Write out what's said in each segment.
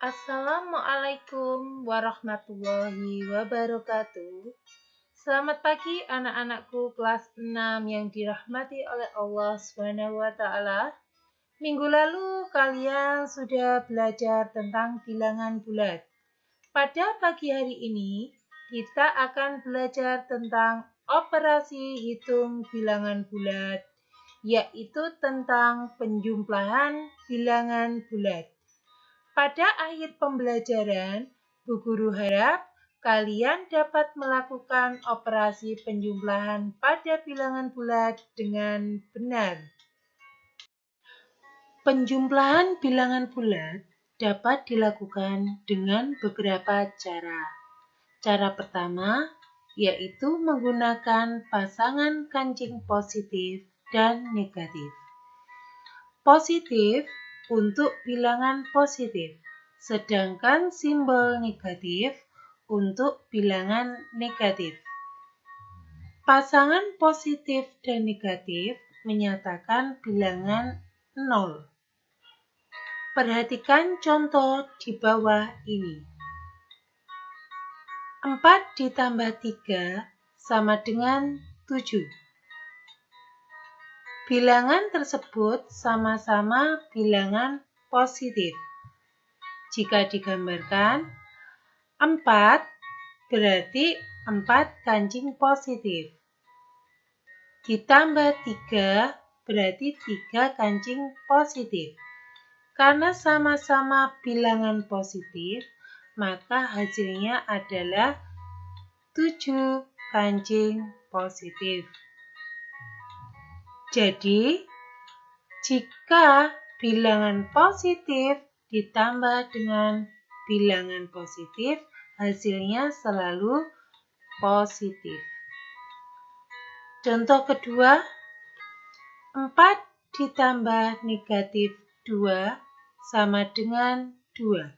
Assalamualaikum warahmatullahi wabarakatuh. Selamat pagi anak-anakku kelas 6 yang dirahmati oleh Allah SWT. Minggu lalu kalian sudah belajar tentang bilangan bulat. Pada pagi hari ini kita akan belajar tentang operasi hitung bilangan bulat, yaitu tentang penjumlahan bilangan bulat. Pada akhir pembelajaran, Bu Guru harap kalian dapat melakukan operasi penjumlahan pada bilangan bulat dengan benar. Penjumlahan bilangan bulat dapat dilakukan dengan beberapa cara. Cara pertama yaitu menggunakan pasangan kancing positif dan negatif. Positif untuk bilangan positif, sedangkan simbol negatif untuk bilangan negatif. Pasangan positif dan negatif menyatakan bilangan 0. Perhatikan contoh di bawah ini. 4 ditambah 3 sama dengan 7. Bilangan tersebut sama-sama bilangan positif. Jika digambarkan, 4 berarti 4 kancing positif. Ditambah 3 berarti 3 kancing positif. Karena sama-sama bilangan positif, maka hasilnya adalah 7 kancing positif. Jadi, jika bilangan positif ditambah dengan bilangan positif, hasilnya selalu positif. Contoh kedua, 4 ditambah negatif 2 sama dengan 2.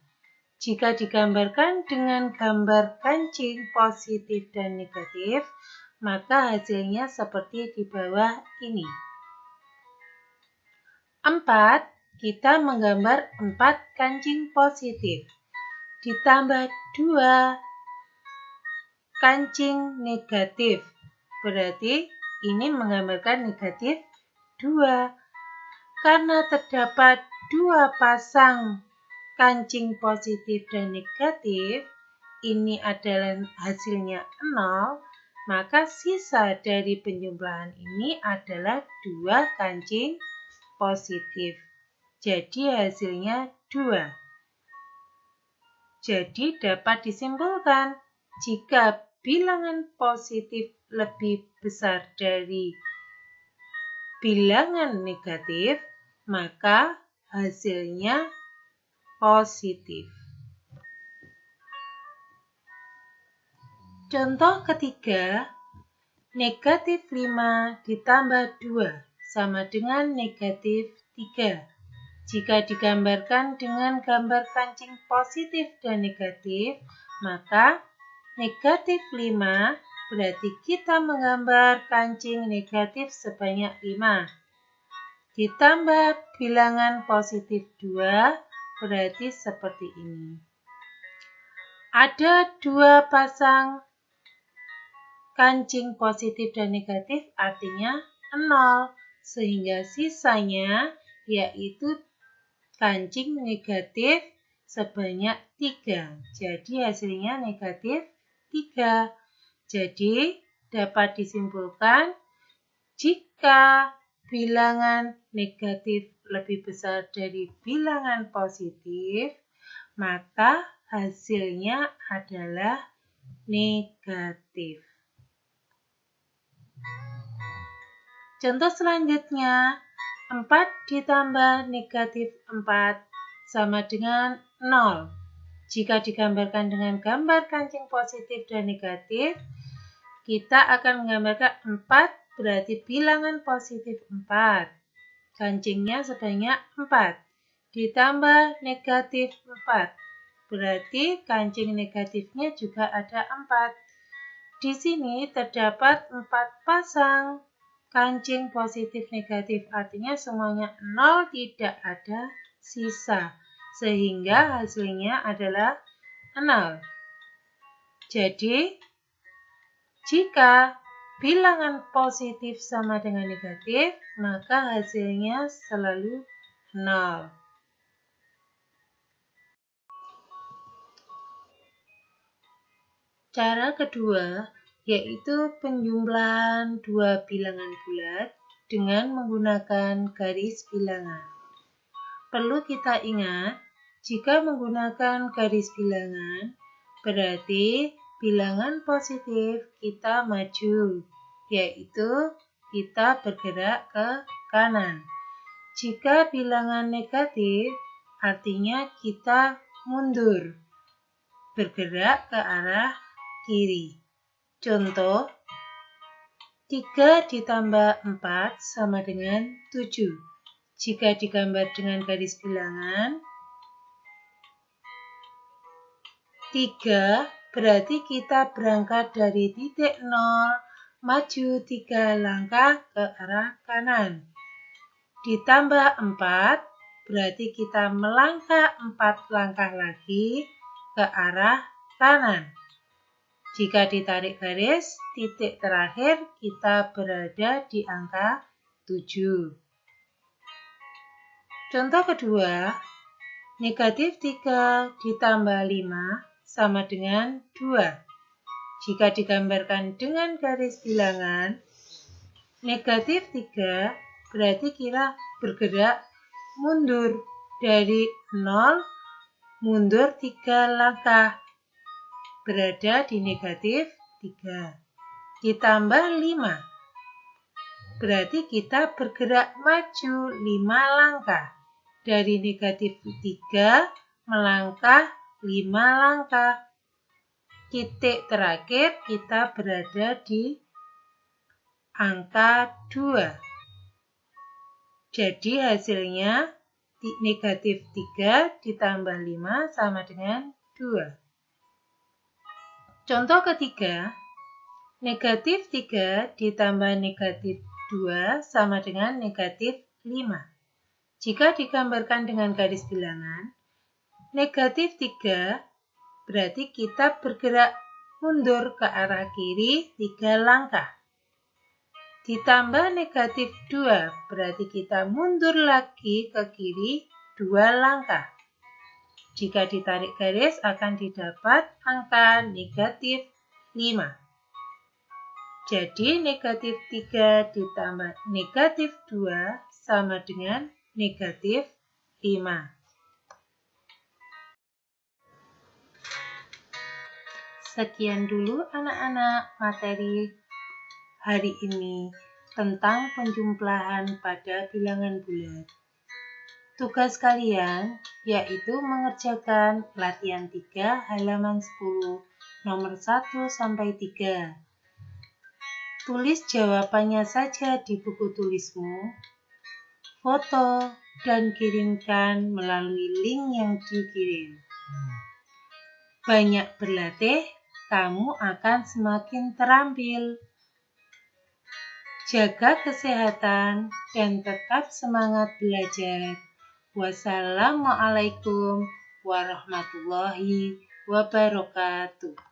Jika digambarkan dengan gambar kancing positif dan negatif, maka hasilnya seperti di bawah ini. 4, kita menggambar 4 kancing positif. Ditambah 2 kancing negatif. Berarti ini menggambarkan negatif 2. Karena terdapat 2 pasang kancing positif dan negatif, ini adalah hasilnya 0, maka sisa dari penjumlahan ini adalah 2 kancing positif. Jadi hasilnya 2. Jadi dapat disimpulkan jika bilangan positif lebih besar dari bilangan negatif, maka hasilnya positif. Contoh ketiga, negatif 5 ditambah 2 sama dengan negatif 3. Jika digambarkan dengan gambar kancing positif dan negatif, maka negatif 5 berarti kita menggambar kancing negatif sebanyak 5. Ditambah bilangan positif 2 berarti seperti ini. Ada 2 pasang kancing positif dan negatif, artinya 0, sehingga sisanya yaitu kancing negatif sebanyak 3. Jadi hasilnya negatif 3. Jadi dapat disimpulkan jika bilangan negatif lebih besar dari bilangan positif, maka hasilnya adalah negatif. Contoh selanjutnya, 4 ditambah negatif 4 sama dengan 0. Jika digambarkan dengan gambar kancing positif dan negatif, kita akan menggambarkan 4 berarti bilangan positif 4. Kancingnya sebanyak 4. Ditambah negatif 4. Berarti kancing negatifnya juga ada 4. Di sini terdapat 4 pasang kancing positif negatif, artinya semuanya 0, tidak ada sisa. sehingga hasilnya adalah 0. Jadi, jika bilangan positif sama dengan negatif, maka hasilnya selalu 0. Cara kedua yaitu penjumlahan dua bilangan bulat dengan menggunakan garis bilangan. Perlu kita ingat, jika menggunakan garis bilangan, berarti bilangan positif kita maju, yaitu kita bergerak ke kanan. Jika bilangan negatif, artinya kita mundur, bergerak ke arah kiri. Contoh, 3 ditambah 4 sama dengan 7. Jika digambar dengan garis bilangan, 3 berarti kita berangkat dari titik 0, maju 3 langkah ke arah kanan. Ditambah 4 berarti kita melangkah 4 langkah lagi ke arah kanan. Jika ditarik garis, titik terakhir kita berada di angka 7. Contoh kedua, negatif 3 ditambah 5 sama dengan 2. Jika digambarkan dengan garis bilangan, negatif 3 berarti kita bergerak mundur dari 0, mundur 3 langkah. Berada di negatif 3. Ditambah 5. Berarti kita bergerak maju 5 langkah. Dari negatif 3 melangkah 5 langkah. Titik terakhir kita berada di angka 2. Jadi hasilnya negatif 3 ditambah 5 sama dengan 2. Contoh ketiga, negatif 3 ditambah negatif 2 sama dengan negatif 5. Jika digambarkan dengan garis bilangan, negatif 3 berarti kita bergerak mundur ke arah kiri 3 langkah. Ditambah negatif 2 berarti kita mundur lagi ke kiri 2 langkah. Jika ditarik garis akan didapat angka negatif 5. Jadi negatif 3 ditambah negatif 2 sama dengan negatif 5. Sekian dulu anak-anak materi hari ini tentang penjumlahan pada bilangan bulat. Tugas kalian yaitu mengerjakan latihan 3 halaman 10 nomor 1 sampai 3. Tulis jawabannya saja di buku tulismu, foto dan kirimkan melalui link yang dikirim. Banyak berlatih, kamu akan semakin terampil. Jaga kesehatan dan tetap semangat belajar. Wassalamualaikum warahmatullahi wabarakatuh.